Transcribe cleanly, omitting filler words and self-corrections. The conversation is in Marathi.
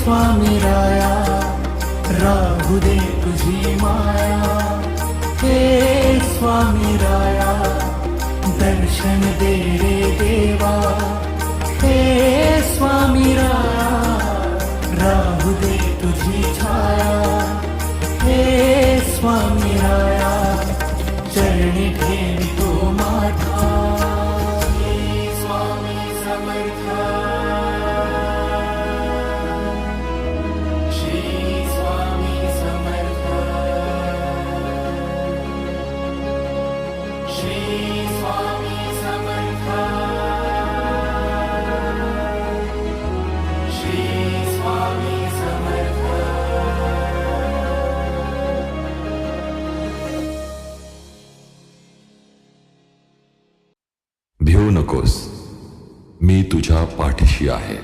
स्वामी राया राहू दे तुझी माया, हे स्वामी राया दर्शन दे रे देवा, हे स्वामी राया राहू दे तुझी छाया, हे स्वामी राया चरणी ठेवितो माथा, हे स्वामी समर्थ, श्री स्वामी समर्थ, श्री स्वामी समर्थ, श्री स्वामी समर्थ. भिवू नकोस, मी तुझ्या पाठीशी आहे.